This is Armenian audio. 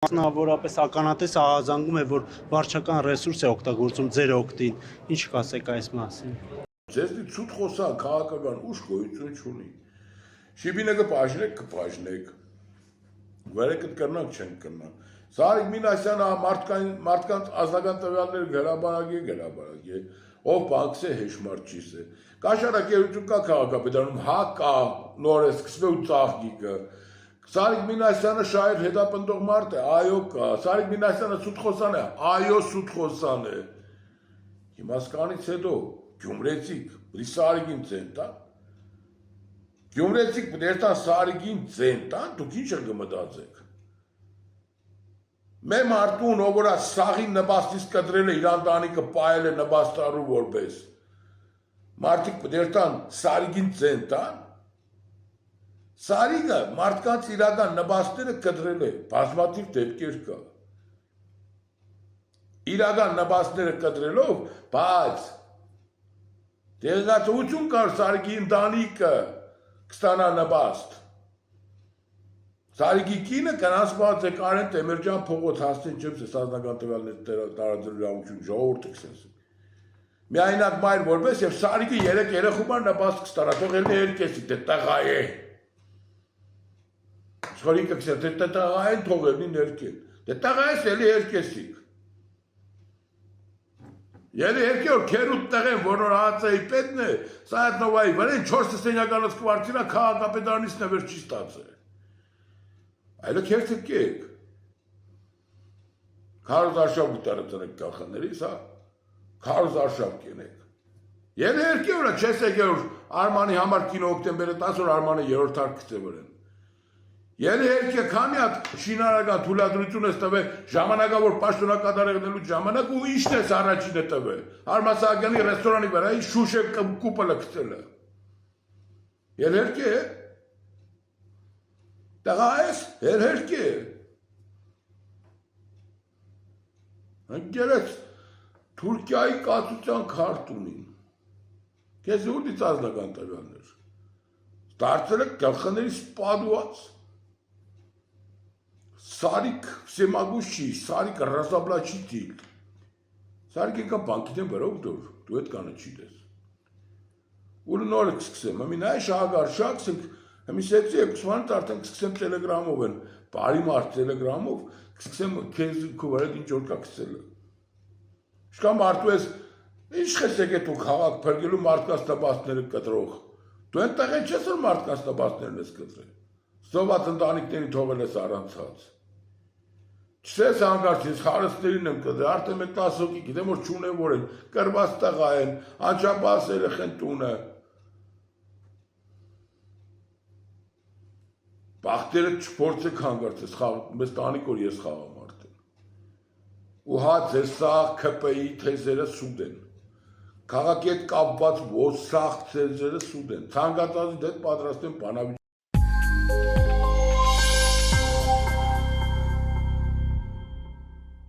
Մասնավորապես ականատես ահազանգում է, որ վարչական ռեսուրս է օգտագործում ձեր օգտին, ինչ կասեք այս մասին։ Ձեզնի ցույց խոսա քաղաքական ուժ գոյություն չունի։ Շիբինը կպաշնեք, վերեկդ կրնանք չենք կրնան։ Սարիկ Մինասյանը մարդկանց ազնական տվյալներ գլաբարագի, ով բանկս է հեշմարչիս է։ Կաշարակերություն կա քաղաքապետարանում, հա կա, նոր է սկսվել ու ծաղկիկը։ Սարիկ Մինասյանը շահեր հետապնդող մարդ է, այո կա, Սարիկ Մինասյանը սուտխոսան է, այո սուտխոսան է։ Հիմա սկանից հետո Գյումրեցիք, Սարիգին ցեն տան։ Գյումրեցիք ներտան Սարիգին ցեն տան, դուք ինչ եք մտածեք։ Մեր մարդուն ով որ սաղի նպաստից կտրել է իր ընտանիքը պայել է նպաստարու որպես։ Մարդիկ ներտան Սարիգին ցեն տան։ Սարիգը մարդկանց իրական նպաստները կտրել է, բազմաթիվ դեպքեր կա։ Իրական նպաստները կտրելով, բայց տեղեկատվություն կար Սարիգի ընտանիքը կստանա նպաստ։ Սարիգի կինը կանանցված է Կարեն Տեմերջան փողոց հասնեն չեմ սեզանական տվյալներ տարածելու ժողովուրդը կսես։ Միայնակ մայր որպես եւ Սարիգը 3 երեխումար նպաստ կստանա, թող ելնի երկեսի, դե տղա է։ Շորիկը կսեր, դե տղա են թող ելնի ներքեն։ Դե տղա ես ելի երկեսիկ։ Ելի երկի որ քերուտ տղեն, որ նոր հացայի պետն է, սա այդ նովայի վրեն 4 սենյականոց կվարդինա քաղաքապետարանից նվեր չի ստացել։ Այլը քերթք եք։ Քարոզ արշավ գտարը տնեք կախաներից, հա, քարոզ արշավ կենեք։ Ելի երկի վրա չես եկել որ Արմանի համար կինո օկտեմբերը 10 որ Արմանը երորդ հարկից է վրեն։ Ելի երկի քանի հատ շինարարական թույլատրություն ես տվել ժամանակավոր պաշտոնակատարելու ժամանակ ու ինչն ես առաջինը տվել։ Արմասակյանի ռեստորանի վրա շուշե կուպը լքցելը։ Ելի երկի տղա ես, երկի։ Ընկերեց Թուրքիայի կացության քարտունին։ Քեզ ուրից ազնական տվյալներ։ Դարձել եք գլխներից պատուած։ Սարիկ Սեմագուշի, Սարիկ Ռազաբլաչի դիլ։ Սարիկ եկա բանկիդեն բրով դու հետ կանը չի դես։ Ուրը նոր եք սկսեմ, ամին այ շահագար շաքսենք, ամի սեպսի եք սվանտ արդեն կսկսեմ տելեգրամով են, բարի մարդ տելեգրամով, կսկսեմ կեզ կուվարետ ինչ որ կա կսելը։ Շկան մարդու ես, ինչ խես եք է դու խաղակ պրգելու մարդկաց տպաստները կտրող։ Դու են տեղ են չես որ մարդկաց տպաստներն ես կտրել։ Սոված ընտանիքների թողել ես առանցած։ Չսես հանգարց ես խարստերին եմ կդրել, արդեն մեկ 10 հոգի գիտեմ որ չունեն որ են, կրված տղա են, անչապահաս երեխեն տունը։ Բախտերը չփորձեք հանգարց ես մեզ տանիք որ ես խաղամարդ եմ։ Ու հա ձեր սաղ ԿՊ-ի թեզերը սուտ են։ Քաղաքի հետ կապված ոչ սաղ թեզերը սուտ են։ Ցանկացածի հետ պատրաստ են բանավիճ